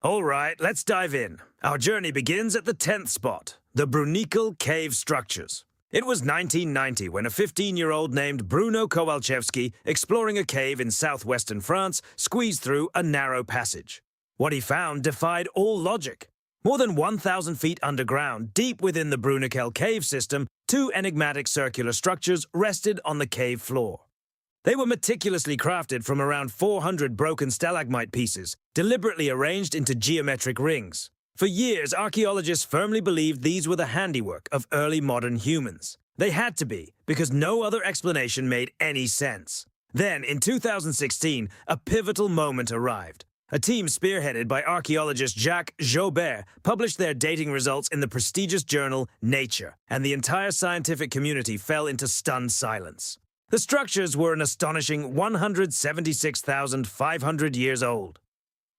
All right, let's dive in. Our journey begins at the 10th spot, the Bruniquel Cave structures. It was 1990 when a 15-year-old named Bruno Kowalczewski, exploring a cave in southwestern France, squeezed through a narrow passage. What he found defied all logic. More than 1,000 feet underground, deep within the Bruniquel Cave system, two enigmatic circular structures rested on the cave floor. They were meticulously crafted from around 400 broken stalagmite pieces, deliberately arranged into geometric rings. For years, archaeologists firmly believed these were the handiwork of early modern humans. They had to be, because no other explanation made any sense. Then, in 2016, a pivotal moment arrived. A team spearheaded by archaeologist Jacques Joubert published their dating results in the prestigious journal Nature, and the entire scientific community fell into stunned silence. The structures were an astonishing 176,500 years old.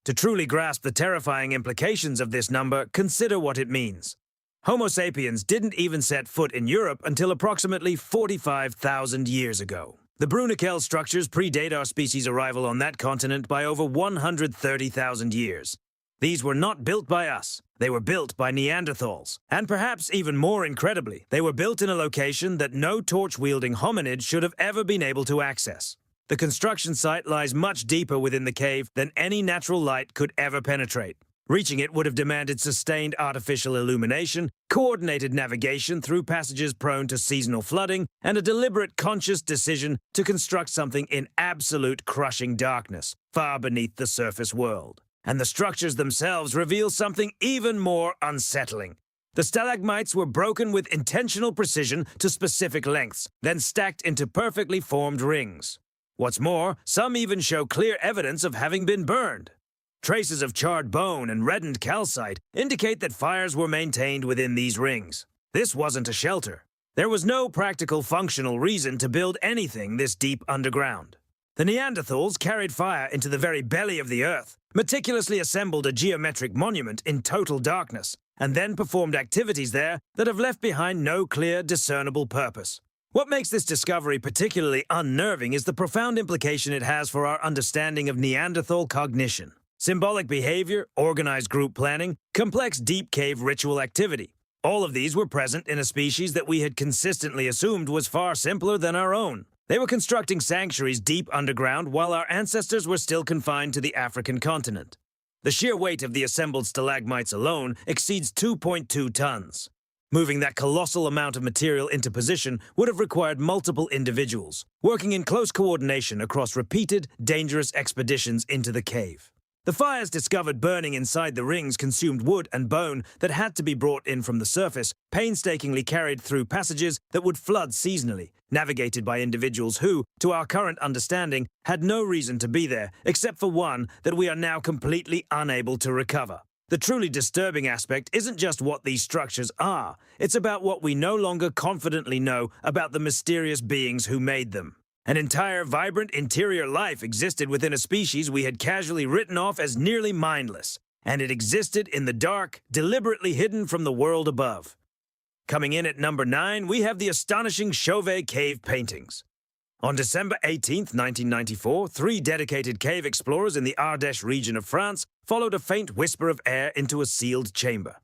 To truly grasp the terrifying implications of this number, consider what it means. Homo sapiens didn't even set foot in Europe until approximately 45,000 years ago. The Bruniquel structures predate our species' arrival on that continent by over 130,000 years. These were not built by us. They were built by Neanderthals. And perhaps even more incredibly, they were built in a location that no torch-wielding hominid should have ever been able to access. The construction site lies much deeper within the cave than any natural light could ever penetrate. Reaching it would have demanded sustained artificial illumination, coordinated navigation through passages prone to seasonal flooding, and a deliberate conscious decision to construct something in absolute crushing darkness, far beneath the surface world. And the structures themselves reveal something even more unsettling. The stalagmites were broken with intentional precision to specific lengths, then stacked into perfectly formed rings. What's more, some even show clear evidence of having been burned. Traces of charred bone and reddened calcite indicate that fires were maintained within these rings. This wasn't a shelter. There was no practical functional reason to build anything this deep underground. The Neanderthals carried fire into the very belly of the earth, meticulously assembled a geometric monument in total darkness, and then performed activities there that have left behind no clear, discernible purpose. What makes this discovery particularly unnerving is the profound implication it has for our understanding of Neanderthal cognition. Symbolic behavior, organized group planning, complex deep cave ritual activity. All of these were present in a species that we had consistently assumed was far simpler than our own. They were constructing sanctuaries deep underground while our ancestors were still confined to the African continent. The sheer weight of the assembled stalagmites alone exceeds 2.2 tons. Moving that colossal amount of material into position would have required multiple individuals, working in close coordination across repeated, dangerous expeditions into the cave. The fires discovered burning inside the rings consumed wood and bone that had to be brought in from the surface, painstakingly carried through passages that would flood seasonally, navigated by individuals who, to our current understanding, had no reason to be there, except for one that we are now completely unable to recover. The truly disturbing aspect isn't just what these structures are, it's about what we no longer confidently know about the mysterious beings who made them. An entire, vibrant interior life existed within a species we had casually written off as nearly mindless, and it existed in the dark, deliberately hidden from the world above. Coming in at number 9, we have the astonishing Chauvet Cave paintings. On December 18, 1994, 3 dedicated cave explorers in the Ardèche region of France followed a faint whisper of air into a sealed chamber.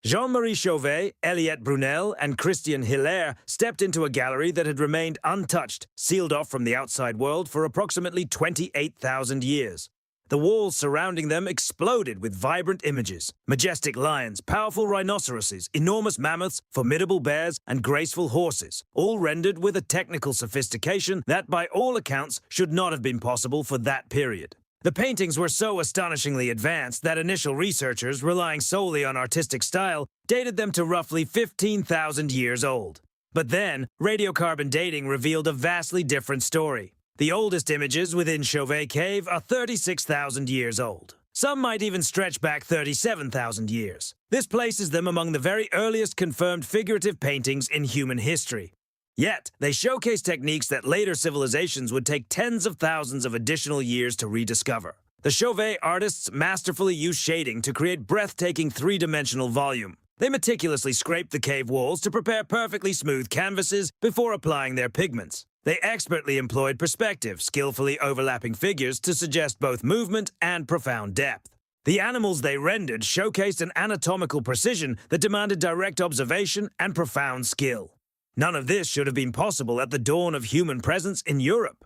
Jean-Marie Chauvet, Eliette Brunel, and Christian Hilaire stepped into a gallery that had remained untouched, sealed off from the outside world for approximately 28,000 years. The walls surrounding them exploded with vibrant images. Majestic lions, powerful rhinoceroses, enormous mammoths, formidable bears, and graceful horses, all rendered with a technical sophistication that by all accounts should not have been possible for that period. The paintings were so astonishingly advanced that initial researchers, relying solely on artistic style, dated them to roughly 15,000 years old. But then, radiocarbon dating revealed a vastly different story. The oldest images within Chauvet Cave are 36,000 years old. Some might even stretch back 37,000 years. This places them among the very earliest confirmed figurative paintings in human history. Yet, they showcase techniques that later civilizations would take tens of thousands of additional years to rediscover. The Chauvet artists masterfully used shading to create breathtaking three-dimensional volume. They meticulously scraped the cave walls to prepare perfectly smooth canvases before applying their pigments. They expertly employed perspective, skillfully overlapping figures to suggest both movement and profound depth. The animals they rendered showcased an anatomical precision that demanded direct observation and profound skill. None of this should have been possible at the dawn of human presence in Europe.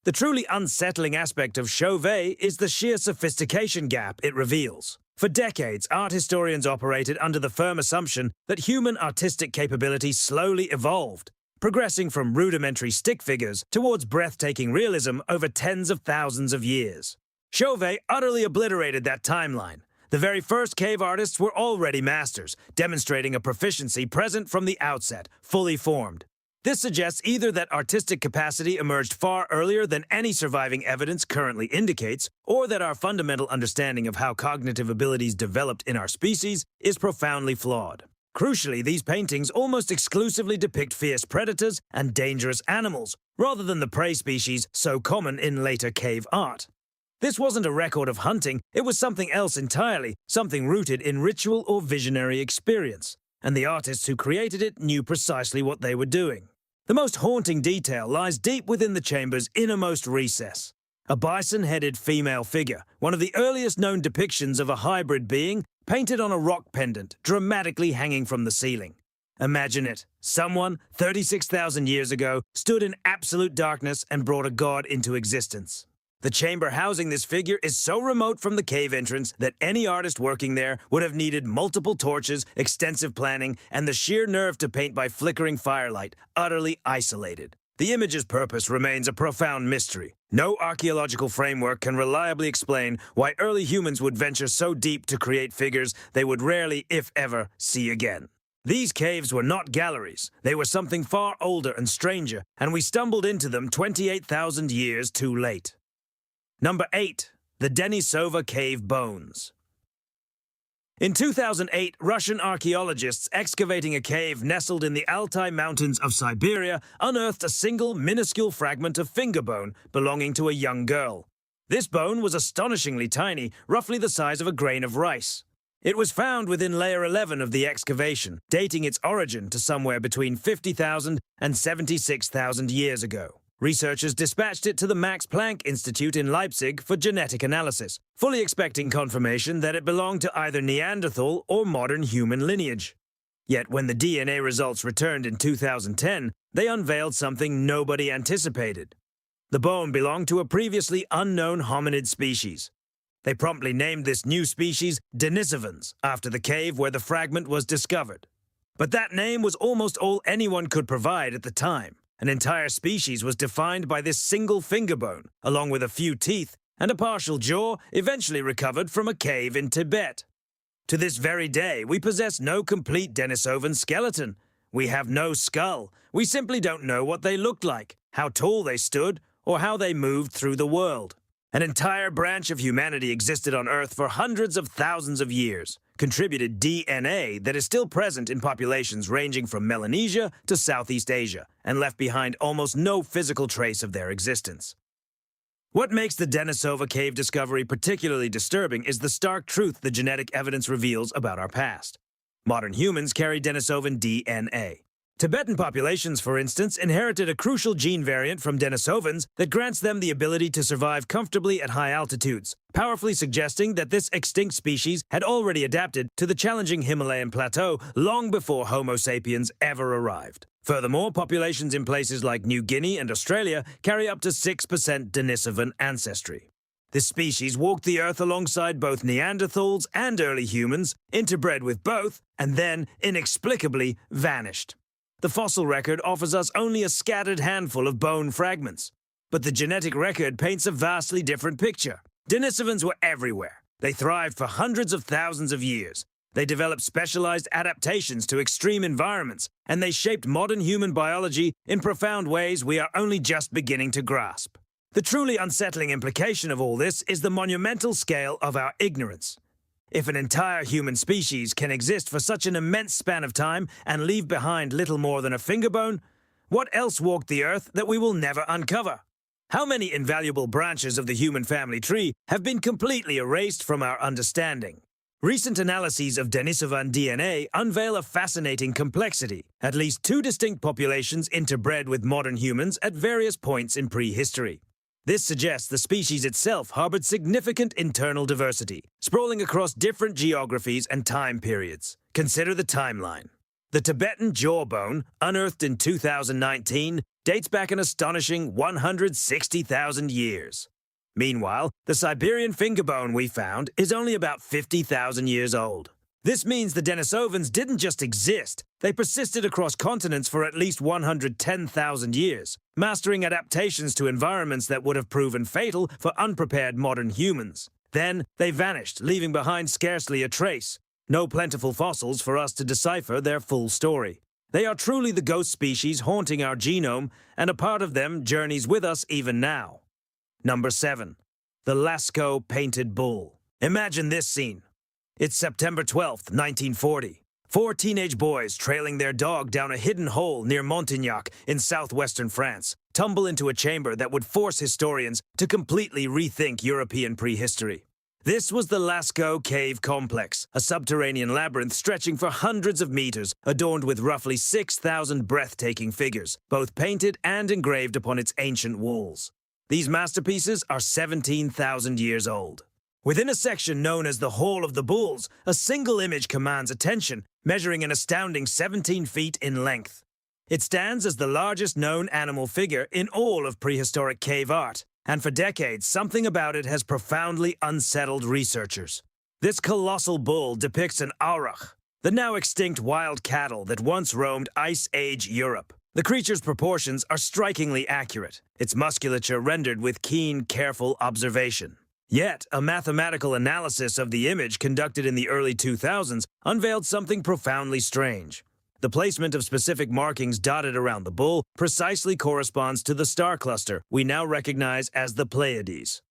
The truly unsettling aspect of Chauvet is the sheer sophistication gap it reveals. For decades, art historians operated under the firm assumption that human artistic capability slowly evolved, progressing from rudimentary stick figures towards breathtaking realism over tens of thousands of years. Chauvet utterly obliterated that timeline. The very first cave artists were already masters, demonstrating a proficiency present from the outset, fully formed. This suggests either that artistic capacity emerged far earlier than any surviving evidence currently indicates, or that our fundamental understanding of how cognitive abilities developed in our species is profoundly flawed. Crucially, these paintings almost exclusively depict fierce predators and dangerous animals, rather than the prey species so common in later cave art. This wasn't a record of hunting, it was something else entirely, something rooted in ritual or visionary experience. And the artists who created it knew precisely what they were doing. The most haunting detail lies deep within the chamber's innermost recess. A bison-headed female figure, one of the earliest known depictions of a hybrid being, painted on a rock pendant, dramatically hanging from the ceiling. Imagine it. Someone, 36,000 years ago, stood in absolute darkness and brought a god into existence. The chamber housing this figure is so remote from the cave entrance that any artist working there would have needed multiple torches, extensive planning, and the sheer nerve to paint by flickering firelight, utterly isolated. The image's purpose remains a profound mystery. No archaeological framework can reliably explain why early humans would venture so deep to create figures they would rarely, if ever, see again. These caves were not galleries. They were something far older and stranger, and we stumbled into them 28,000 years too late. Number 8. The Denisova Cave Bones. In 2008, Russian archaeologists excavating a cave nestled in the Altai Mountains of Siberia unearthed a single minuscule fragment of finger bone belonging to a young girl. This bone was astonishingly tiny, roughly the size of a grain of rice. It was found within layer 11 of the excavation, dating its origin to somewhere between 50,000 and 76,000 years ago. Researchers dispatched it to the Max Planck Institute in Leipzig for genetic analysis, fully expecting confirmation that it belonged to either Neanderthal or modern human lineage. Yet when the DNA results returned in 2010, they unveiled something nobody anticipated. The bone belonged to a previously unknown hominid species. They promptly named this new species Denisovans, after the cave where the fragment was discovered. But that name was almost all anyone could provide at the time. An entire species was defined by this single finger bone, along with a few teeth and a partial jaw eventually recovered from a cave in Tibet. To this very day, we possess no complete Denisovan skeleton. We have no skull. We simply don't know what they looked like, how tall they stood, or how they moved through the world. An entire branch of humanity existed on Earth for hundreds of thousands of years, contributed DNA that is still present in populations ranging from Melanesia to Southeast Asia, and left behind almost no physical trace of their existence. What makes the Denisova Cave discovery particularly disturbing is the stark truth the genetic evidence reveals about our past. Modern humans carry Denisovan DNA. Tibetan populations, for instance, inherited a crucial gene variant from Denisovans that grants them the ability to survive comfortably at high altitudes, powerfully suggesting that this extinct species had already adapted to the challenging Himalayan plateau long before Homo sapiens ever arrived. Furthermore, populations in places like New Guinea and Australia carry up to 6% Denisovan ancestry. This species walked the Earth alongside both Neanderthals and early humans, interbred with both, and then, inexplicably, vanished. The fossil record offers us only a scattered handful of bone fragments. But the genetic record paints a vastly different picture. Denisovans were everywhere. They thrived for hundreds of thousands of years. They developed specialized adaptations to extreme environments, and they shaped modern human biology in profound ways we are only just beginning to grasp. The truly unsettling implication of all this is the monumental scale of our ignorance. If an entire human species can exist for such an immense span of time and leave behind little more than a finger bone, what else walked the Earth that we will never uncover? How many invaluable branches of the human family tree have been completely erased from our understanding? Recent analyses of Denisovan DNA unveil a fascinating complexity. At least two distinct populations interbred with modern humans at various points in prehistory. This suggests the species itself harbored significant internal diversity, sprawling across different geographies and time periods. Consider the timeline. The Tibetan jawbone, unearthed in 2019, dates back an astonishing 160,000 years. Meanwhile, the Siberian finger bone we found is only about 50,000 years old. This means the Denisovans didn't just exist, they persisted across continents for at least 110,000 years, mastering adaptations to environments that would have proven fatal for unprepared modern humans. Then, they vanished, leaving behind scarcely a trace. No plentiful fossils for us to decipher their full story. They are truly the ghost species haunting our genome, and a part of them journeys with us even now. Number 7. The Lascaux Painted Bull. Imagine this scene. It's September 12th, 1940. 4 teenage boys trailing their dog down a hidden hole near Montignac in southwestern France tumble into a chamber that would force historians to completely rethink European prehistory. This was the Lascaux Cave complex, a subterranean labyrinth stretching for hundreds of meters, adorned with roughly 6,000 breathtaking figures, both painted and engraved upon its ancient walls. These masterpieces are 17,000 years old. Within a section known as the Hall of the Bulls, a single image commands attention, measuring an astounding 17 feet in length. It stands as the largest known animal figure in all of prehistoric cave art, and for decades something about it has profoundly unsettled researchers. This colossal bull depicts an auroch, the now extinct wild cattle that once roamed Ice Age Europe. The creature's proportions are strikingly accurate, its musculature rendered with keen, careful observation. Yet, a mathematical analysis of the image conducted in the early 2000s unveiled something profoundly strange. The placement of specific markings dotted around the bull precisely corresponds to the star cluster we now recognize as the Pleiades.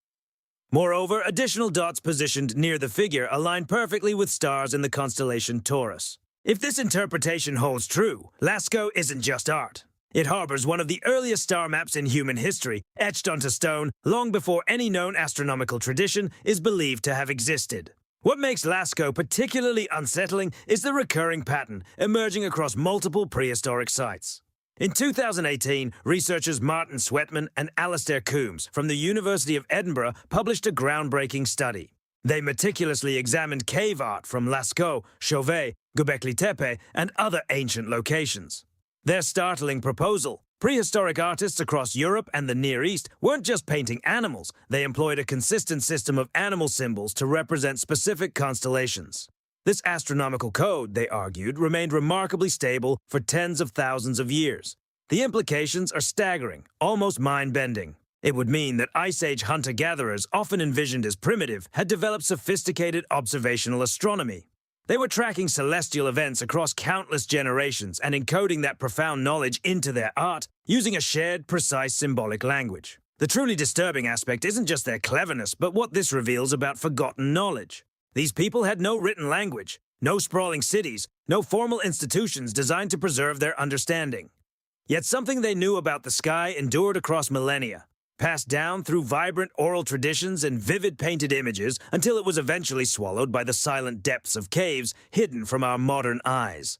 Moreover, additional dots positioned near the figure align perfectly with stars in the constellation Taurus. If this interpretation holds true, Lascaux isn't just art. It harbors one of the earliest star maps in human history, etched onto stone long before any known astronomical tradition is believed to have existed. What makes Lascaux particularly unsettling is the recurring pattern emerging across multiple prehistoric sites. In 2018, researchers Martin Sweatman and Alastair Coombs from the University of Edinburgh published a groundbreaking study. They meticulously examined cave art from Lascaux, Chauvet, Göbekli Tepe, and other ancient locations. Their startling proposal: prehistoric artists across Europe and the Near East weren't just painting animals, they employed a consistent system of animal symbols to represent specific constellations. This astronomical code, they argued, remained remarkably stable for tens of thousands of years. The implications are staggering, almost mind-bending. It would mean that Ice Age hunter-gatherers, often envisioned as primitive, had developed sophisticated observational astronomy. They were tracking celestial events across countless generations and encoding that profound knowledge into their art using a shared, precise symbolic language. The truly disturbing aspect isn't just their cleverness, but what this reveals about forgotten knowledge. These people had no written language, no sprawling cities, no formal institutions designed to preserve their understanding. Yet something they knew about the sky endured across millennia, passed down through vibrant oral traditions and vivid painted images until it was eventually swallowed by the silent depths of caves hidden from our modern eyes.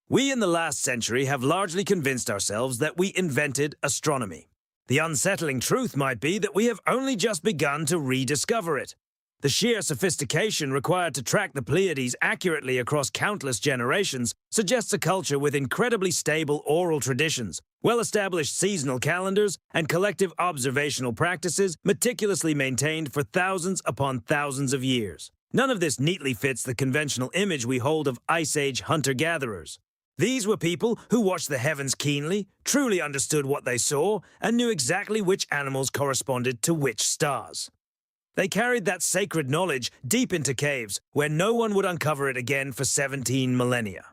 We in the last century have largely convinced ourselves that we invented astronomy. The unsettling truth might be that we have only just begun to rediscover it. The sheer sophistication required to track the Pleiades accurately across countless generations suggests a culture with incredibly stable oral traditions, well-established seasonal calendars, and collective observational practices meticulously maintained for thousands upon thousands of years. None of this neatly fits the conventional image we hold of Ice Age hunter-gatherers. These were people who watched the heavens keenly, truly understood what they saw, and knew exactly which animals corresponded to which stars. They carried that sacred knowledge deep into caves, where no one would uncover it again for 17 millennia.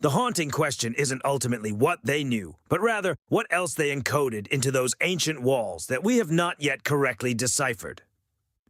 The haunting question isn't ultimately what they knew, but rather what else they encoded into those ancient walls that we have not yet correctly deciphered.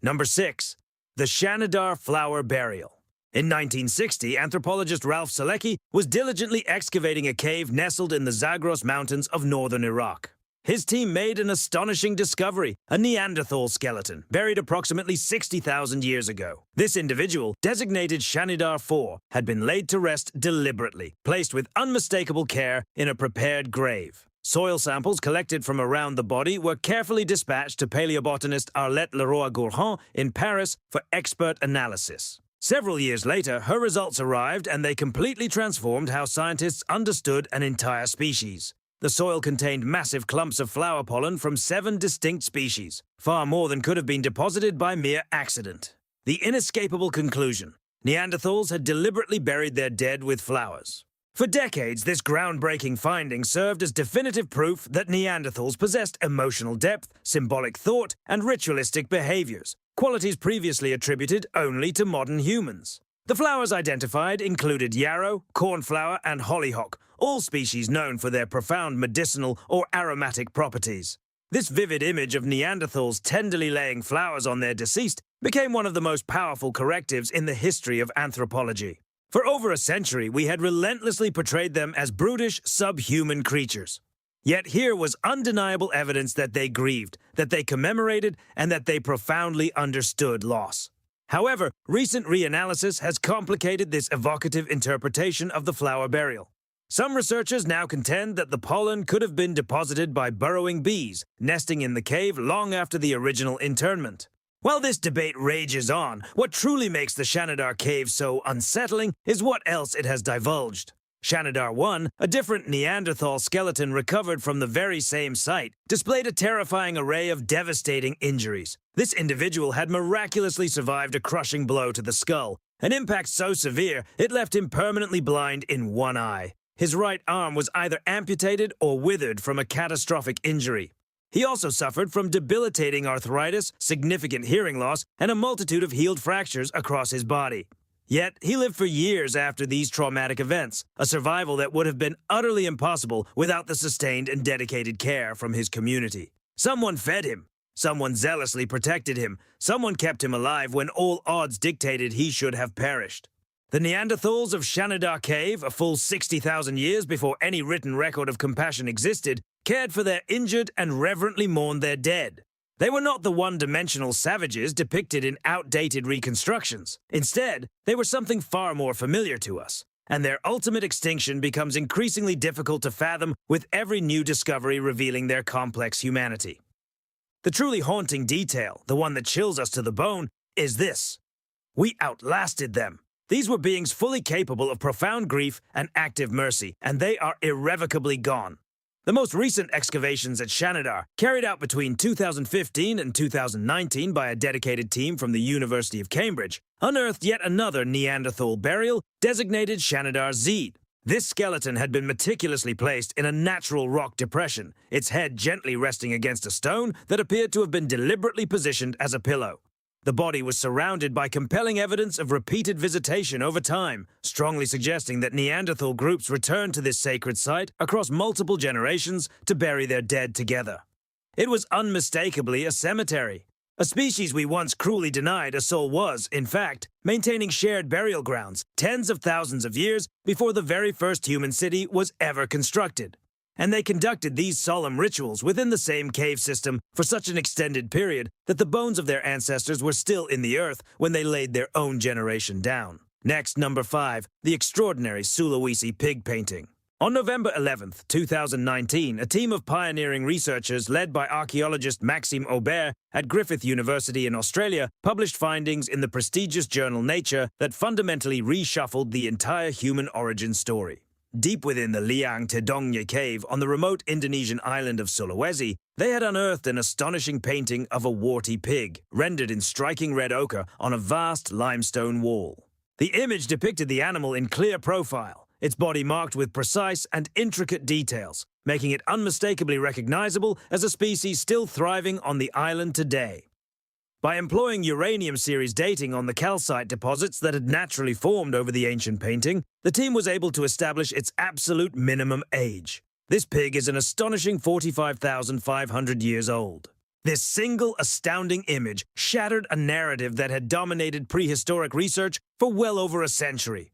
Number 6. The Shanidar Flower Burial. In 1960, anthropologist Ralph Selecki was diligently excavating a cave nestled in the Zagros Mountains of northern Iraq. His team made an astonishing discovery, a Neanderthal skeleton, buried approximately 60,000 years ago. This individual, designated Shanidar IV, had been laid to rest deliberately, placed with unmistakable care in a prepared grave. Soil samples collected from around the body were carefully dispatched to paleobotanist Arlette Leroy-Gourhan in Paris for expert analysis. Several years later, her results arrived and they completely transformed how scientists understood an entire species. The soil contained massive clumps of flower pollen from 7 distinct species, far more than could have been deposited by mere accident. The inescapable conclusion: Neanderthals had deliberately buried their dead with flowers. For decades, this groundbreaking finding served as definitive proof that Neanderthals possessed emotional depth, symbolic thought, and ritualistic behaviors, qualities previously attributed only to modern humans. The flowers identified included yarrow, cornflower, and hollyhock, all species known for their profound medicinal or aromatic properties. This vivid image of Neanderthals tenderly laying flowers on their deceased became one of the most powerful correctives in the history of anthropology. For over a century, we had relentlessly portrayed them as brutish, subhuman creatures. Yet here was undeniable evidence that they grieved, that they commemorated, and that they profoundly understood loss. However, recent reanalysis has complicated this evocative interpretation of the flower burial. Some researchers now contend that the pollen could have been deposited by burrowing bees, nesting in the cave long after the original internment. While this debate rages on, what truly makes the Shanidar Cave so unsettling is what else it has divulged. Shanidar 1, a different Neanderthal skeleton recovered from the very same site, displayed a terrifying array of devastating injuries. This individual had miraculously survived a crushing blow to the skull, an impact so severe it left him permanently blind in one eye. His right arm was either amputated or withered from a catastrophic injury. He also suffered from debilitating arthritis, significant hearing loss, and a multitude of healed fractures across his body. Yet, he lived for years after these traumatic events, a survival that would have been utterly impossible without the sustained and dedicated care from his community. Someone fed him. Someone zealously protected him. Someone kept him alive when all odds dictated he should have perished. The Neanderthals of Shanidar Cave, a full 60,000 years before any written record of compassion existed, cared for their injured and reverently mourned their dead. They were not the one-dimensional savages depicted in outdated reconstructions. Instead, they were something far more familiar to us, and their ultimate extinction becomes increasingly difficult to fathom with every new discovery revealing their complex humanity. The truly haunting detail, the one that chills us to the bone, is this: we outlasted them. These were beings fully capable of profound grief and active mercy, and they are irrevocably gone. The most recent excavations at Shanidar, carried out between 2015 and 2019 by a dedicated team from the University of Cambridge, unearthed yet another Neanderthal burial designated Shanidar Z. This skeleton had been meticulously placed in a natural rock depression, its head gently resting against a stone that appeared to have been deliberately positioned as a pillow. The body was surrounded by compelling evidence of repeated visitation over time, strongly suggesting that Neanderthal groups returned to this sacred site across multiple generations to bury their dead together. It was unmistakably a cemetery. A species we once cruelly denied a soul was, in fact, maintaining shared burial grounds tens of thousands of years before the very first human city was ever constructed. And they conducted these solemn rituals within the same cave system for such an extended period that the bones of their ancestors were still in the earth when they laid their own generation down. Next, number 5, the extraordinary Sulawesi pig painting. On November 11, 2019, a team of pioneering researchers led by archaeologist Maxime Aubert at Griffith University in Australia published findings in the prestigious journal Nature that fundamentally reshuffled the entire human origin story. Deep within the Liang Tedongnya Cave on the remote Indonesian island of Sulawesi, they had unearthed an astonishing painting of a warty pig, rendered in striking red ochre on a vast limestone wall. The image depicted the animal in clear profile, its body marked with precise and intricate details, making it unmistakably recognizable as a species still thriving on the island today. By employing uranium series dating on the calcite deposits that had naturally formed over the ancient painting, the team was able to establish its absolute minimum age. This pig is an astonishing 45,500 years old. This single astounding image shattered a narrative that had dominated prehistoric research for well over a century.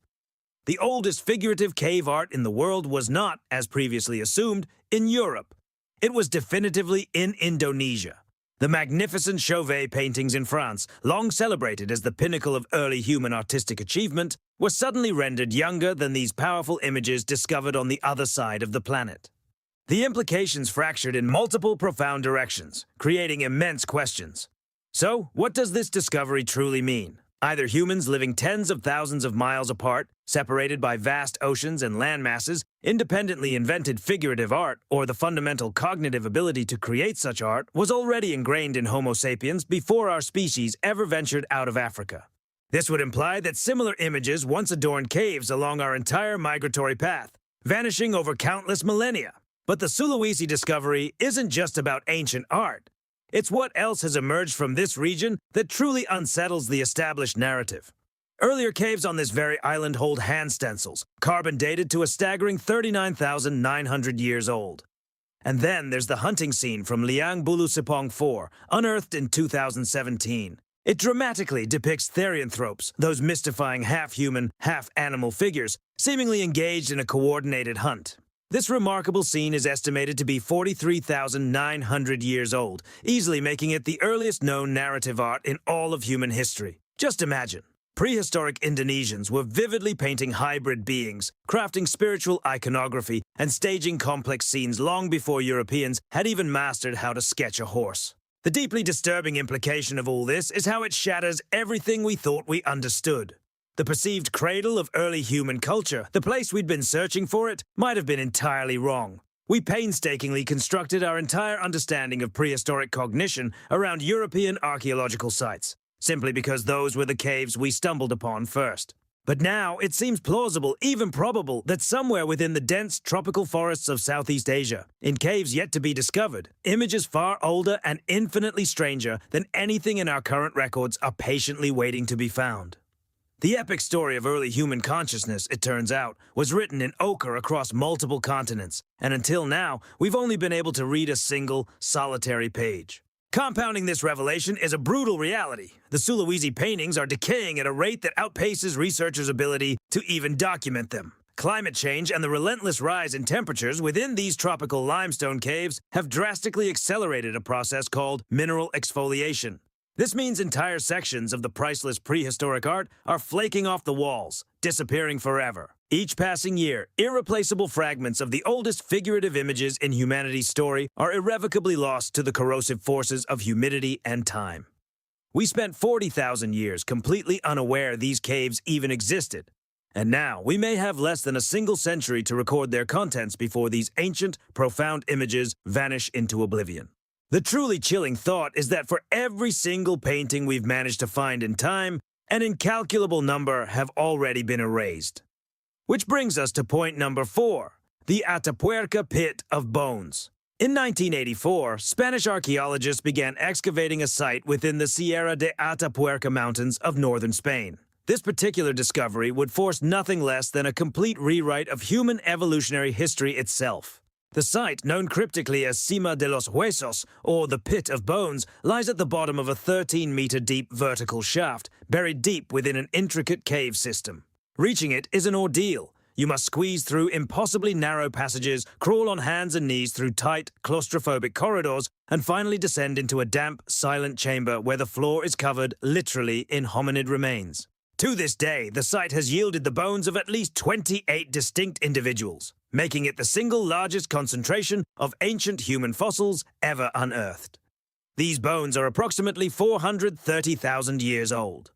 The oldest figurative cave art in the world was not, as previously assumed, in Europe. It was definitively in Indonesia. The magnificent Chauvet paintings in France, long celebrated as the pinnacle of early human artistic achievement, were suddenly rendered younger than these powerful images discovered on the other side of the planet. The implications fractured in multiple profound directions, creating immense questions. So, what does this discovery truly mean? Either humans living tens of thousands of miles apart, separated by vast oceans and land masses, independently invented figurative art, or the fundamental cognitive ability to create such art was already ingrained in Homo sapiens before our species ever ventured out of Africa. This would imply that similar images once adorned caves along our entire migratory path, vanishing over countless millennia. But the Sulawesi discovery isn't just about ancient art. It's what else has emerged from this region that truly unsettles the established narrative. Earlier caves on this very island hold hand stencils, carbon dated to a staggering 39,900 years old. And then there's the hunting scene from Liang Bulu Sepong 4, unearthed in 2017. It dramatically depicts therianthropes, those mystifying half-human, half-animal figures, seemingly engaged in a coordinated hunt. This remarkable scene is estimated to be 43,900 years old, easily making it the earliest known narrative art in all of human history. Just imagine. Prehistoric Indonesians were vividly painting hybrid beings, crafting spiritual iconography, and staging complex scenes long before Europeans had even mastered how to sketch a horse. The deeply disturbing implication of all this is how it shatters everything we thought we understood. The perceived cradle of early human culture, the place we'd been searching for it, might have been entirely wrong. We painstakingly constructed our entire understanding of prehistoric cognition around European archaeological sites, simply because those were the caves we stumbled upon first. But now it seems plausible, even probable, that somewhere within the dense tropical forests of Southeast Asia, in caves yet to be discovered, images far older and infinitely stranger than anything in our current records are patiently waiting to be found. The epic story of early human consciousness, it turns out, was written in ochre across multiple continents, and until now, we've only been able to read a single, solitary page. Compounding this revelation is a brutal reality. The Sulawesi paintings are decaying at a rate that outpaces researchers' ability to even document them. Climate change and the relentless rise in temperatures within these tropical limestone caves have drastically accelerated a process called mineral exfoliation. This means entire sections of the priceless prehistoric art are flaking off the walls, disappearing forever. Each passing year, irreplaceable fragments of the oldest figurative images in humanity's story are irrevocably lost to the corrosive forces of humidity and time. We spent 40,000 years completely unaware these caves even existed. And now, we may have less than a single century to record their contents before these ancient, profound images vanish into oblivion. The truly chilling thought is that for every single painting we've managed to find in time, an incalculable number have already been erased. Which brings us to point number 4, the Atapuerca Pit of Bones. In 1984, Spanish archaeologists began excavating a site within the Sierra de Atapuerca Mountains of northern Spain. This particular discovery would force nothing less than a complete rewrite of human evolutionary history itself. The site, known cryptically as Cima de los Huesos, or the Pit of Bones, lies at the bottom of a 13-meter-deep vertical shaft, buried deep within an intricate cave system. Reaching it is an ordeal. You must squeeze through impossibly narrow passages, crawl on hands and knees through tight, claustrophobic corridors, and finally descend into a damp, silent chamber where the floor is covered, literally, in hominid remains. To this day, the site has yielded the bones of at least 28 distinct individuals, making it the single largest concentration of ancient human fossils ever unearthed. These bones are approximately 430,000 years old.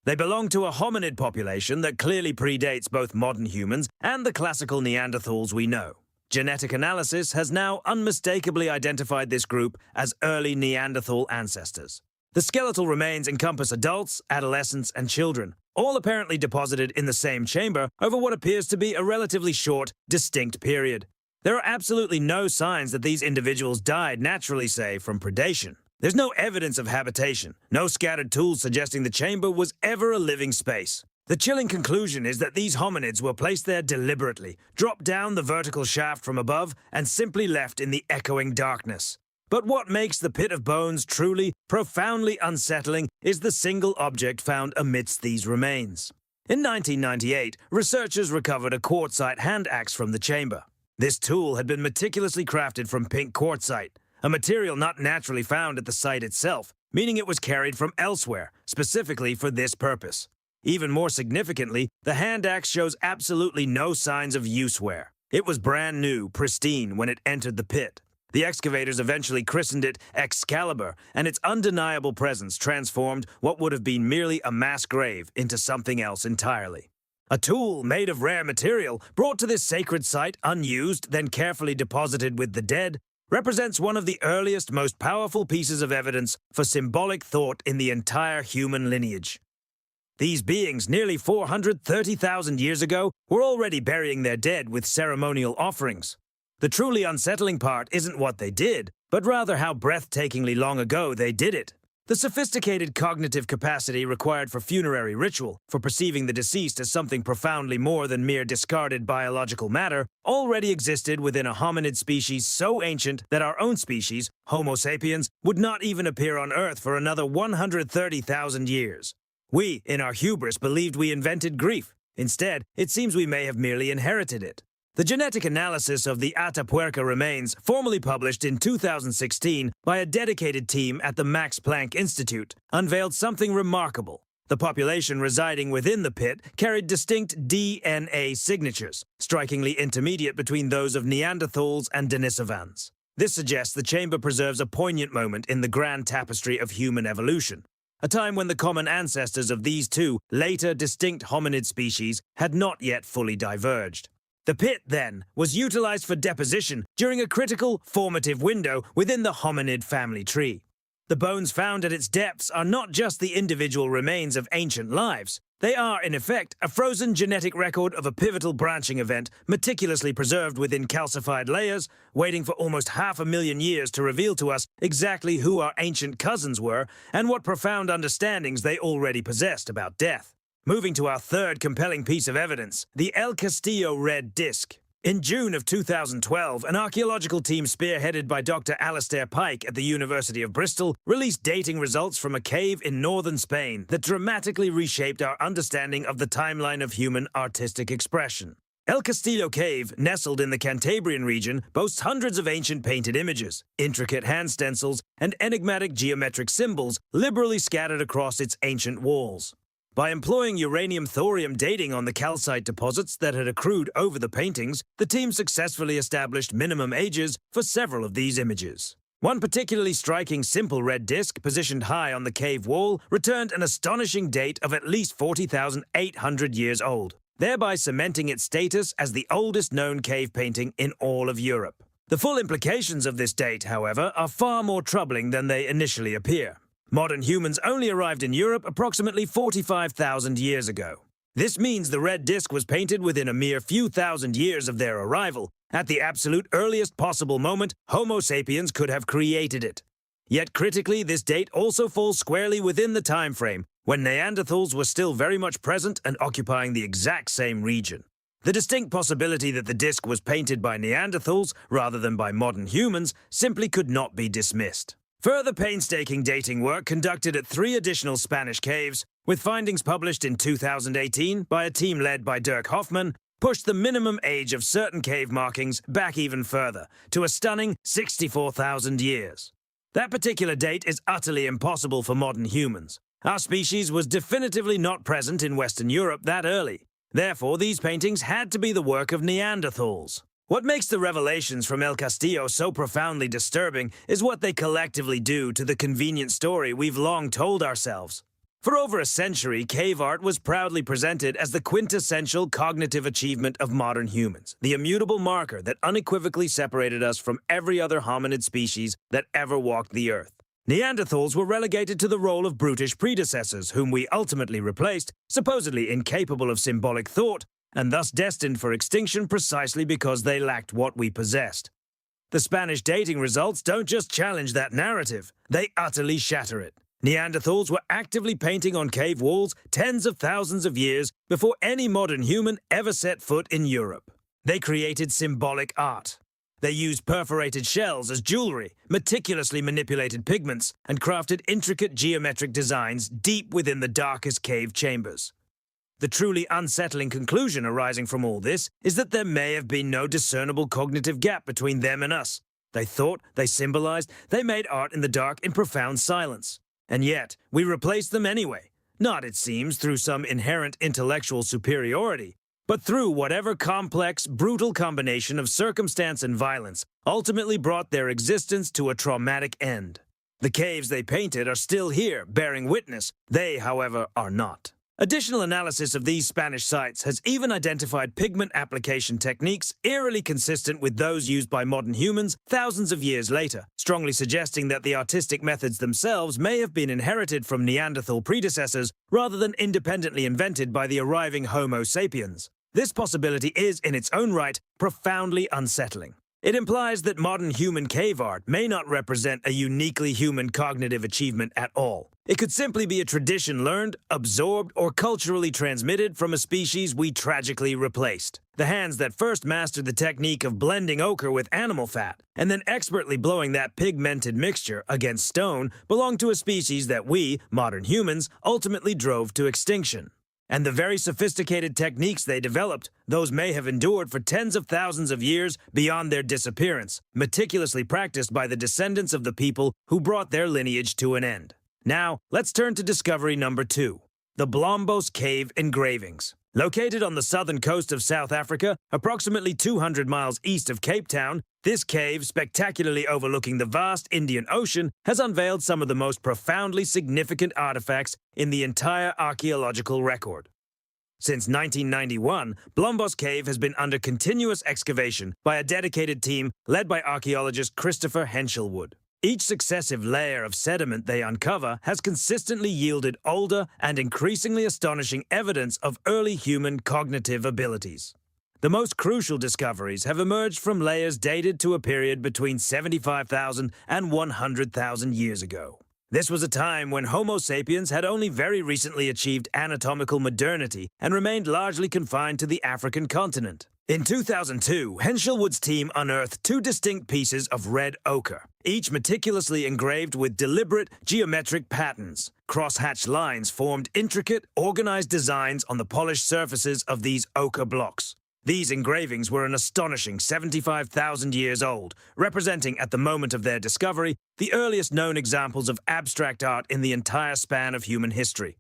They belong to a hominid population that clearly predates both modern humans and the classical Neanderthals we know. Genetic analysis has now unmistakably identified this group as early Neanderthal ancestors. The skeletal remains encompass adults, adolescents, and children, all apparently deposited in the same chamber over what appears to be a relatively short, distinct period. There are absolutely no signs that these individuals died naturally, say, from predation. There's no evidence of habitation, no scattered tools suggesting the chamber was ever a living space. The chilling conclusion is that these hominids were placed there deliberately, dropped down the vertical shaft from above, and simply left in the echoing darkness. But what makes the Pit of Bones truly, profoundly unsettling is the single object found amidst these remains. In 1998, researchers recovered a quartzite hand axe from the chamber. This tool had been meticulously crafted from pink quartzite, a material not naturally found at the site itself, meaning it was carried from elsewhere, specifically for this purpose. Even more significantly, the hand axe shows absolutely no signs of use wear. It was brand new, pristine, when it entered the pit. The excavators eventually christened it Excalibur, and its undeniable presence transformed what would have been merely a mass grave into something else entirely. A tool made of rare material, brought to this sacred site unused, then carefully deposited with the dead, represents one of the earliest, most powerful pieces of evidence for symbolic thought in the entire human lineage. These beings, nearly 430,000 years ago, were already burying their dead with ceremonial offerings. The truly unsettling part isn't what they did, but rather how breathtakingly long ago they did it. The sophisticated cognitive capacity required for funerary ritual, for perceiving the deceased as something profoundly more than mere discarded biological matter, already existed within a hominid species so ancient that our own species, Homo sapiens, would not even appear on Earth for another 130,000 years. We, in our hubris, believed we invented grief. Instead, it seems we may have merely inherited it. The genetic analysis of the Atapuerca remains, formally published in 2016 by a dedicated team at the Max Planck Institute, unveiled something remarkable. The population residing within the pit carried distinct DNA signatures, strikingly intermediate between those of Neanderthals and Denisovans. This suggests the chamber preserves a poignant moment in the grand tapestry of human evolution, a time when the common ancestors of these two, later distinct hominid species had not yet fully diverged. The pit, then, was utilized for deposition during a critical, formative window within the hominid family tree. The bones found at its depths are not just the individual remains of ancient lives. They are, in effect, a frozen genetic record of a pivotal branching event meticulously preserved within calcified layers, waiting for almost 500,000 years to reveal to us exactly who our ancient cousins were and what profound understandings they already possessed about death. Moving to our third compelling piece of evidence, the El Castillo Red Disc. In June of 2012, an archaeological team spearheaded by Dr. Alastair Pike at the University of Bristol released dating results from a cave in northern Spain that dramatically reshaped our understanding of the timeline of human artistic expression. El Castillo Cave, nestled in the Cantabrian region, boasts hundreds of ancient painted images, intricate hand stencils, and enigmatic geometric symbols liberally scattered across its ancient walls. By employing uranium-thorium dating on the calcite deposits that had accrued over the paintings, the team successfully established minimum ages for several of these images. One particularly striking simple red disc, positioned high on the cave wall, returned an astonishing date of at least 40,800 years old, thereby cementing its status as the oldest known cave painting in all of Europe. The full implications of this date, however, are far more troubling than they initially appear. Modern humans only arrived in Europe approximately 45,000 years ago. This means the red disc was painted within a mere few thousand years of their arrival. At the absolute earliest possible moment, Homo sapiens could have created it. Yet critically, this date also falls squarely within the time frame when Neanderthals were still very much present and occupying the exact same region. The distinct possibility that the disc was painted by Neanderthals rather than by modern humans simply could not be dismissed. Further painstaking dating work conducted at 3 additional Spanish caves, with findings published in 2018 by a team led by Dirk Hoffman, pushed the minimum age of certain cave markings back even further, to a stunning 64,000 years. That particular date is utterly impossible for modern humans. Our species was definitively not present in Western Europe that early. Therefore, these paintings had to be the work of Neanderthals. What makes the revelations from El Castillo so profoundly disturbing is what they collectively do to the convenient story we've long told ourselves. For over a century, cave art was proudly presented as the quintessential cognitive achievement of modern humans, the immutable marker that unequivocally separated us from every other hominid species that ever walked the earth. Neanderthals were relegated to the role of brutish predecessors, whom we ultimately replaced, supposedly incapable of symbolic thought, and thus destined for extinction precisely because they lacked what we possessed. The Spanish dating results don't just challenge that narrative, they utterly shatter it. Neanderthals were actively painting on cave walls tens of thousands of years before any modern human ever set foot in Europe. They created symbolic art. They used perforated shells as jewelry, meticulously manipulated pigments, and crafted intricate geometric designs deep within the darkest cave chambers. The truly unsettling conclusion arising from all this is that there may have been no discernible cognitive gap between them and us. They thought, they symbolized, they made art in the dark in profound silence. And yet, we replaced them anyway. Not, it seems, through some inherent intellectual superiority, but through whatever complex, brutal combination of circumstance and violence ultimately brought their existence to a traumatic end. The caves they painted are still here, bearing witness. They, however, are not. Additional analysis of these Spanish sites has even identified pigment application techniques eerily consistent with those used by modern humans thousands of years later, strongly suggesting that the artistic methods themselves may have been inherited from Neanderthal predecessors rather than independently invented by the arriving Homo sapiens. This possibility is, in its own right, profoundly unsettling. It implies that modern human cave art may not represent a uniquely human cognitive achievement at all. It could simply be a tradition learned, absorbed, or culturally transmitted from a species we tragically replaced. The hands that first mastered the technique of blending ochre with animal fat, and then expertly blowing that pigmented mixture against stone, belong to a species that we, modern humans, ultimately drove to extinction. And the very sophisticated techniques they developed, those may have endured for tens of thousands of years beyond their disappearance, meticulously practiced by the descendants of the people who brought their lineage to an end. Now, let's turn to discovery number 2, the Lascaux Cave engravings. Located on the southern coast of South Africa, approximately 200 miles east of Cape Town, this cave, spectacularly overlooking the vast Indian Ocean, has unveiled some of the most profoundly significant artifacts in the entire archaeological record. Since 1991, Lascaux Cave has been under continuous excavation by a dedicated team led by archaeologist Christopher Henshelwood. Each successive layer of sediment they uncover has consistently yielded older and increasingly astonishing evidence of early human cognitive abilities. The most crucial discoveries have emerged from layers dated to a period between 75,000 and 100,000 years ago. This was a time when Homo sapiens had only very recently achieved anatomical modernity and remained largely confined to the African continent. In 2002, Henshelwood's team unearthed 2 distinct pieces of red ochre, each meticulously engraved with deliberate geometric patterns. Cross-hatched lines formed intricate, organized designs on the polished surfaces of these ochre blocks. These engravings were an astonishing 75,000 years old, representing, at the moment of their discovery, the earliest known examples of abstract art in the entire span of human history.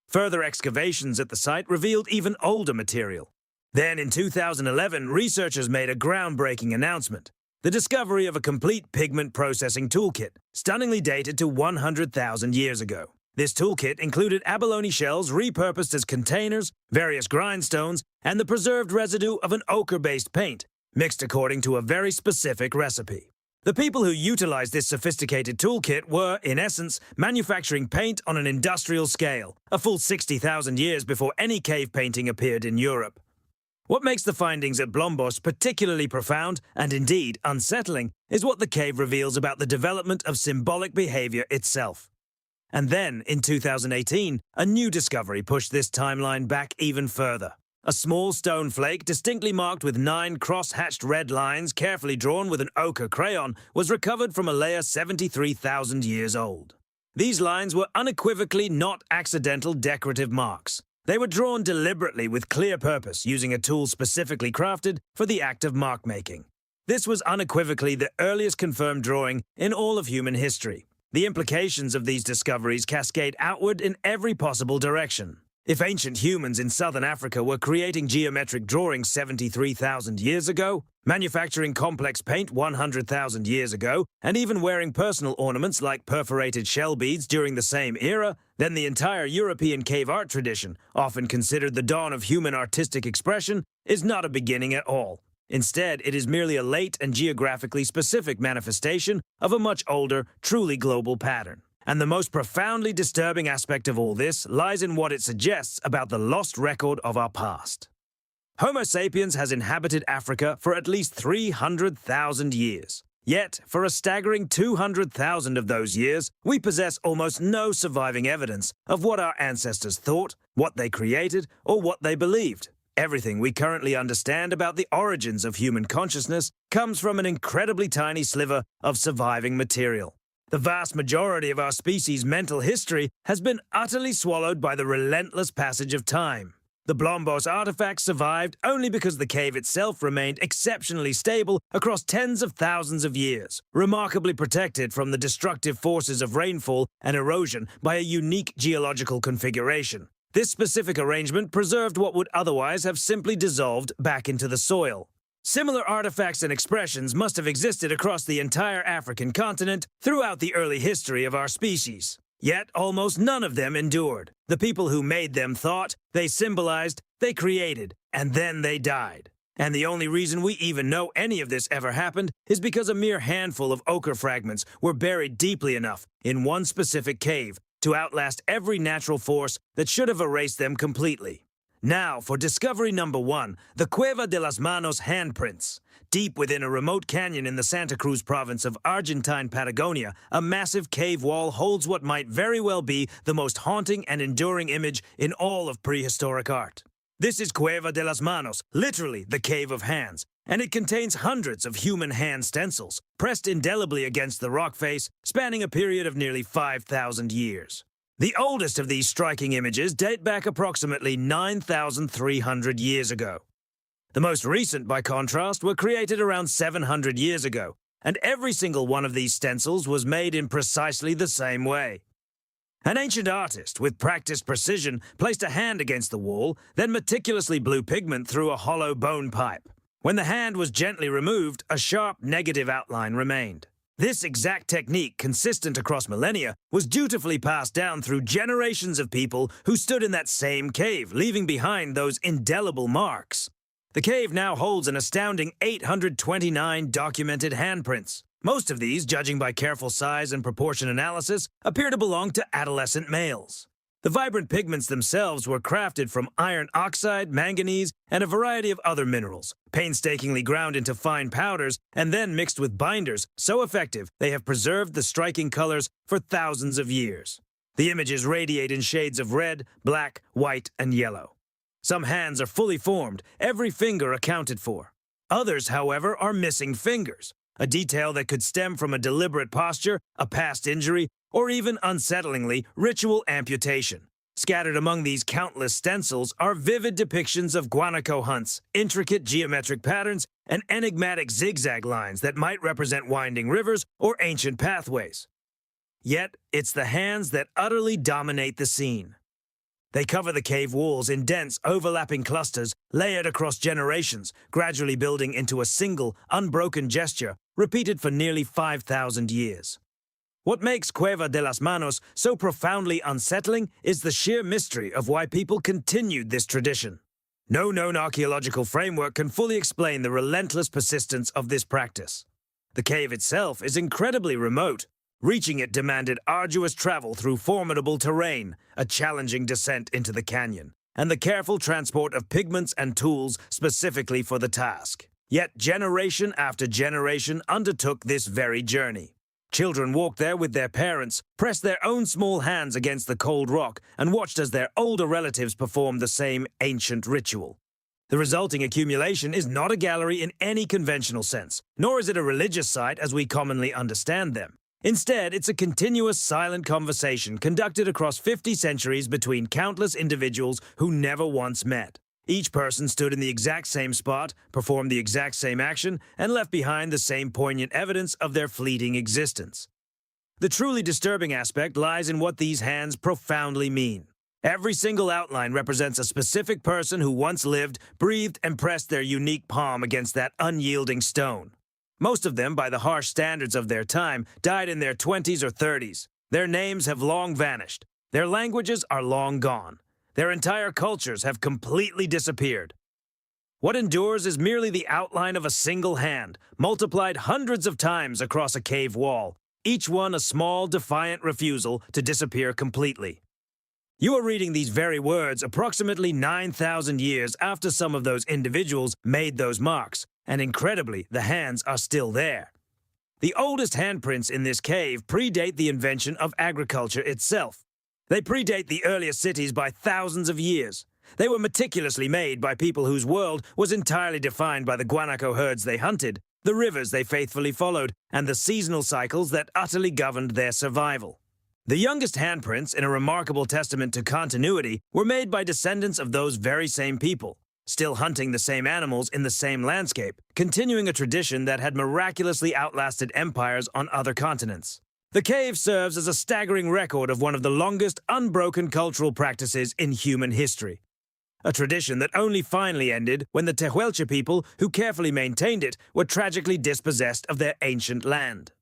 Further excavations at the site revealed even older material. Then, in 2011, researchers made a groundbreaking announcement: the discovery of a complete pigment processing toolkit, stunningly dated to 100,000 years ago. This toolkit included abalone shells repurposed as containers, various grindstones, and the preserved residue of an ochre-based paint, mixed according to a very specific recipe. The people who utilized this sophisticated toolkit were, in essence, manufacturing paint on an industrial scale, a full 60,000 years before any cave painting appeared in Europe. What makes the findings at Lascaux particularly profound, and indeed unsettling, is what the cave reveals about the development of symbolic behavior itself. And then, in 2018, a new discovery pushed this timeline back even further. A small stone flake, distinctly marked with 9 cross-hatched red lines carefully drawn with an ochre crayon, was recovered from a layer 73,000 years old. These lines were unequivocally not accidental decorative marks. They were drawn deliberately with clear purpose, using a tool specifically crafted for the act of mark-making. This was unequivocally the earliest confirmed drawing in all of human history. The implications of these discoveries cascade outward in every possible direction. If ancient humans in southern Africa were creating geometric drawings 73,000 years ago, manufacturing complex paint 100,000 years ago, and even wearing personal ornaments like perforated shell beads during the same era, then the entire European cave art tradition, often considered the dawn of human artistic expression, is not a beginning at all. Instead, it is merely a late and geographically specific manifestation of a much older, truly global pattern. And the most profoundly disturbing aspect of all this lies in what it suggests about the lost record of our past. Homo sapiens has inhabited Africa for at least 300,000 years. Yet, for a staggering 200,000 of those years, we possess almost no surviving evidence of what our ancestors thought, what they created, or what they believed. Everything we currently understand about the origins of human consciousness comes from an incredibly tiny sliver of surviving material. The vast majority of our species' mental history has been utterly swallowed by the relentless passage of time. The Lascaux artifacts survived only because the cave itself remained exceptionally stable across tens of thousands of years, remarkably protected from the destructive forces of rainfall and erosion by a unique geological configuration. This specific arrangement preserved what would otherwise have simply dissolved back into the soil. Similar artifacts and expressions must have existed across the entire African continent throughout the early history of our species. Yet almost none of them endured. The people who made them thought, they symbolized, they created, and then they died. And the only reason we even know any of this ever happened is because a mere handful of ochre fragments were buried deeply enough in one specific cave to outlast every natural force that should have erased them completely. Now for discovery number 1, the Cueva de las Manos handprints. Deep within a remote canyon in the Santa Cruz province of Argentine Patagonia, a massive cave wall holds what might very well be the most haunting and enduring image in all of prehistoric art. This is Cueva de las Manos, literally the Cave of Hands, and it contains hundreds of human hand stencils, pressed indelibly against the rock face, spanning a period of nearly 5,000 years. The oldest of these striking images date back approximately 9,300 years ago. The most recent, by contrast, were created around 700 years ago, and every single one of these stencils was made in precisely the same way. An ancient artist, with practiced precision, placed a hand against the wall, then meticulously blew pigment through a hollow bone pipe. When the hand was gently removed, a sharp negative outline remained. This exact technique, consistent across millennia, was dutifully passed down through generations of people who stood in that same cave, leaving behind those indelible marks. The cave now holds an astounding 829 documented handprints. Most of these, judging by careful size and proportion analysis, appear to belong to adolescent males. The vibrant pigments themselves were crafted from iron oxide, manganese, and a variety of other minerals, painstakingly ground into fine powders and then mixed with binders so effective they have preserved the striking colors for thousands of years. The images radiate in shades of red, black, white, and yellow. Some hands are fully formed, every finger accounted for. Others, however, are missing fingers, a detail that could stem from a deliberate posture, a past injury, or even, unsettlingly, ritual amputation. Scattered among these countless stencils are vivid depictions of guanaco hunts, intricate geometric patterns, and enigmatic zigzag lines that might represent winding rivers or ancient pathways. Yet, it's the hands that utterly dominate the scene. They cover the cave walls in dense, overlapping clusters, layered across generations, gradually building into a single, unbroken gesture, repeated for nearly 5,000 years. What makes Cueva de las Manos so profoundly unsettling is the sheer mystery of why people continued this tradition. No known archaeological framework can fully explain the relentless persistence of this practice. The cave itself is incredibly remote. Reaching it demanded arduous travel through formidable terrain, a challenging descent into the canyon, and the careful transport of pigments and tools specifically for the task. Yet generation after generation undertook this very journey. Children walked there with their parents, pressed their own small hands against the cold rock, and watched as their older relatives performed the same ancient ritual. The resulting accumulation is not a gallery in any conventional sense, nor is it a religious site as we commonly understand them. Instead, it's a continuous silent conversation conducted across 50 centuries between countless individuals who never once met. Each person stood in the exact same spot, performed the exact same action, and left behind the same poignant evidence of their fleeting existence. The truly disturbing aspect lies in what these hands profoundly mean. Every single outline represents a specific person who once lived, breathed, and pressed their unique palm against that unyielding stone. Most of them, by the harsh standards of their time, died in their 20s or 30s. Their names have long vanished. Their languages are long gone. Their entire cultures have completely disappeared. What endures is merely the outline of a single hand, multiplied hundreds of times across a cave wall, each one a small, defiant refusal to disappear completely. You are reading these very words approximately 9,000 years after some of those individuals made those marks, and incredibly, the hands are still there. The oldest handprints in this cave predate the invention of agriculture itself. They predate the earliest cities by thousands of years. They were meticulously made by people whose world was entirely defined by the guanaco herds they hunted, the rivers they faithfully followed, and the seasonal cycles that utterly governed their survival. The youngest handprints, in a remarkable testament to continuity, were made by descendants of those very same people, still hunting the same animals in the same landscape, continuing a tradition that had miraculously outlasted empires on other continents. The cave serves as a staggering record of one of the longest unbroken cultural practices in human history. A tradition that only finally ended when the Tehuelche people, who carefully maintained it, were tragically dispossessed of their ancient land.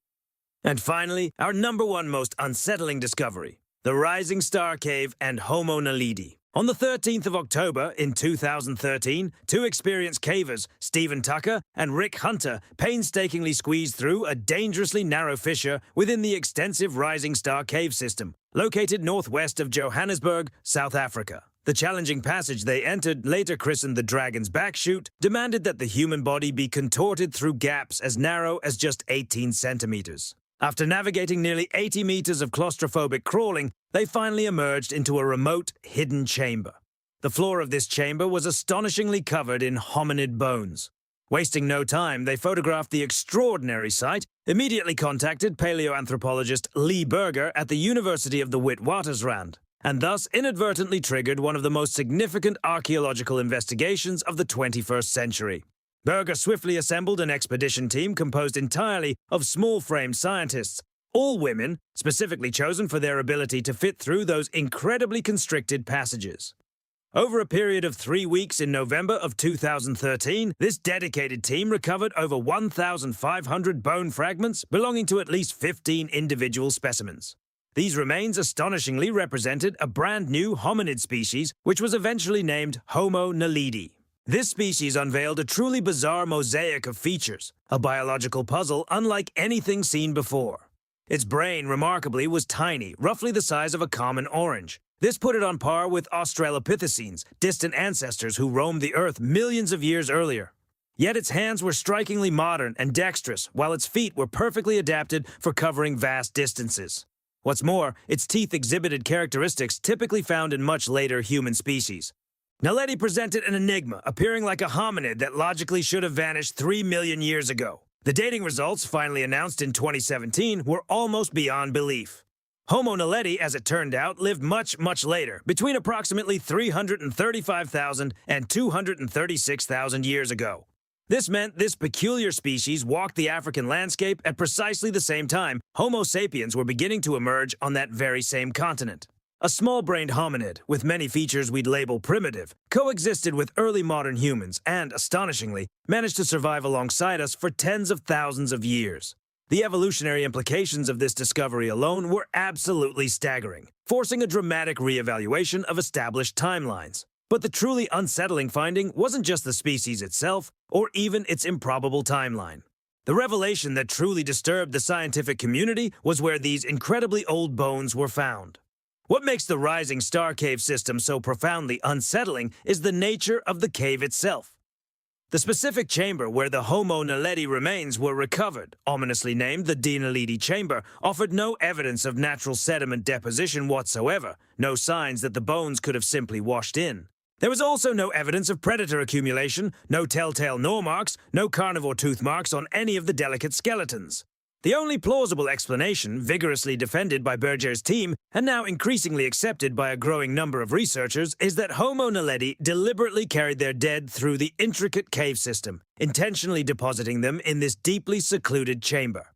And finally, our #1 most unsettling discovery, the Rising Star Cave and Homo naledi. On the 13th of October in 2013, two experienced cavers, Stephen Tucker and Rick Hunter, painstakingly squeezed through a dangerously narrow fissure within the extensive Rising Star Cave system, located northwest of Johannesburg, South Africa. The challenging passage they entered, later christened the Dragon's Back Chute, demanded that the human body be contorted through gaps as narrow as just 18 centimeters. After navigating nearly 80 meters of claustrophobic crawling, they finally emerged into a remote, hidden chamber. The floor of this chamber was astonishingly covered in hominid bones. Wasting no time, they photographed the extraordinary sight, immediately contacted paleoanthropologist Lee Berger at the University of the Witwatersrand, and thus inadvertently triggered one of the most significant archaeological investigations of the 21st century. Berger swiftly assembled an expedition team composed entirely of small-frame scientists, all women, specifically chosen for their ability to fit through those incredibly constricted passages. Over a period of 3 weeks in November of 2013, this dedicated team recovered over 1,500 bone fragments belonging to at least 15 individual specimens. These remains astonishingly represented a brand new hominid species, which was eventually named Homo naledi. This species unveiled a truly bizarre mosaic of features, a biological puzzle unlike anything seen before. Its brain, remarkably, was tiny, roughly the size of a common orange. This put it on par with Australopithecines, distant ancestors who roamed the Earth millions of years earlier. Yet its hands were strikingly modern and dexterous, while its feet were perfectly adapted for covering vast distances. What's more, its teeth exhibited characteristics typically found in much later human species. Naledi presented an enigma, appearing like a hominid that logically should have vanished 3 million years ago. The dating results, finally announced in 2017, were almost beyond belief. Homo naledi, as it turned out, lived much, much later, between approximately 335,000 and 236,000 years ago. This meant this peculiar species walked the African landscape at precisely the same time Homo sapiens were beginning to emerge on that very same continent. A small-brained hominid, with many features we'd label primitive, coexisted with early modern humans and, astonishingly, managed to survive alongside us for tens of thousands of years. The evolutionary implications of this discovery alone were absolutely staggering, forcing a dramatic re-evaluation of established timelines. But the truly unsettling finding wasn't just the species itself, or even its improbable timeline. The revelation that truly disturbed the scientific community was where these incredibly old bones were found. What makes the Rising Star Cave system so profoundly unsettling is the nature of the cave itself. The specific chamber where the Homo naledi remains were recovered, ominously named the Dinaledi Chamber, offered no evidence of natural sediment deposition whatsoever, no signs that the bones could have simply washed in. There was also no evidence of predator accumulation, no telltale gnaw marks, no carnivore tooth marks on any of the delicate skeletons. The only plausible explanation, vigorously defended by Berger's team and now increasingly accepted by a growing number of researchers, is that Homo naledi deliberately carried their dead through the intricate cave system, intentionally depositing them in this deeply secluded chamber.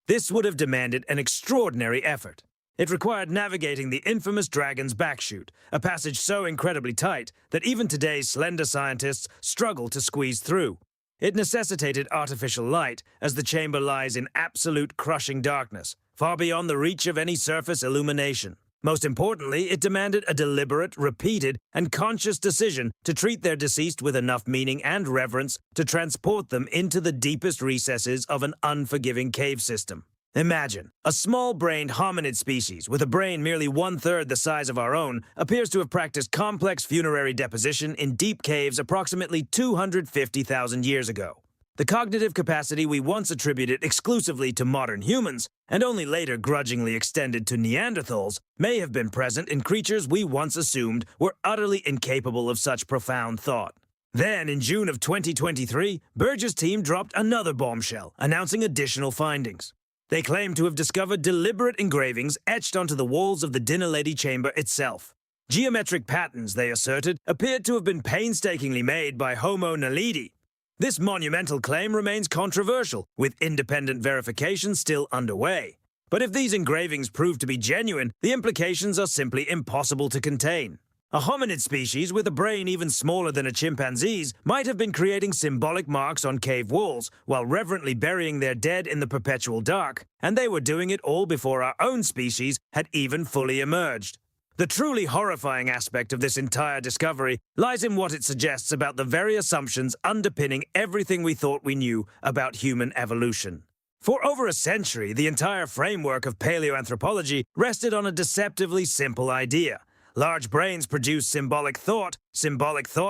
This would have demanded an extraordinary effort. It required navigating the infamous Dragon's Back Chute, a passage so incredibly tight that even today's slender scientists struggle to squeeze through. It necessitated artificial light, as the chamber lies in absolute crushing darkness, far beyond the reach of any surface illumination. Most importantly, it demanded a deliberate, repeated, and conscious decision to treat their deceased with enough meaning and reverence to transport them into the deepest recesses of an unforgiving cave system. Imagine, a small-brained hominid species with a brain merely 1/3 the size of our own appears to have practiced complex funerary deposition in deep caves approximately 250,000 years ago. The cognitive capacity we once attributed exclusively to modern humans, and only later grudgingly extended to Neanderthals, may have been present in creatures we once assumed were utterly incapable of such profound thought. Then, in June of 2023, Berger's team dropped another bombshell, announcing additional findings. They claimed to have discovered deliberate engravings etched onto the walls of the Dinaledi chamber itself. Geometric patterns, they asserted, appeared to have been painstakingly made by Homo naledi. This monumental claim remains controversial, with independent verification still underway. But if these engravings prove to be genuine, the implications are simply impossible to contain. A hominid species with a brain even smaller than a chimpanzee's might have been creating symbolic marks on cave walls while reverently burying their dead in the perpetual dark, and they were doing it all before our own species had even fully emerged. The truly horrifying aspect of this entire discovery lies in what it suggests about the very assumptions underpinning everything we thought we knew about human evolution. For over a century, the entire framework of paleoanthropology rested on a deceptively simple idea. Large brains produced symbolic thought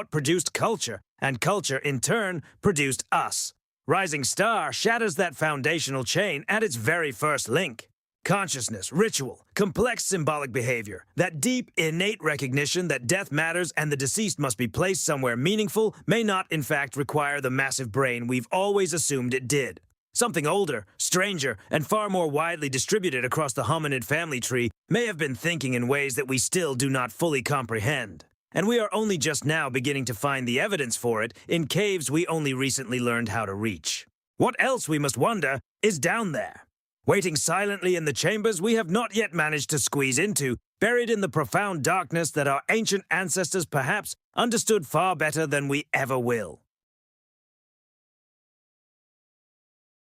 produced culture, and culture, in turn, produced us. Rising Star shatters that foundational chain at its very first link. Consciousness, ritual, complex symbolic behavior, that deep, innate recognition that death matters and the deceased must be placed somewhere meaningful may not, in fact, require the massive brain we've always assumed it did. Something older, stranger, and far more widely distributed across the hominid family tree may have been thinking in ways that we still do not fully comprehend. And we are only just now beginning to find the evidence for it in caves we only recently learned how to reach. What else, we must wonder, is down there? Waiting silently in the chambers we have not yet managed to squeeze into, buried in the profound darkness that our ancient ancestors perhaps understood far better than we ever will.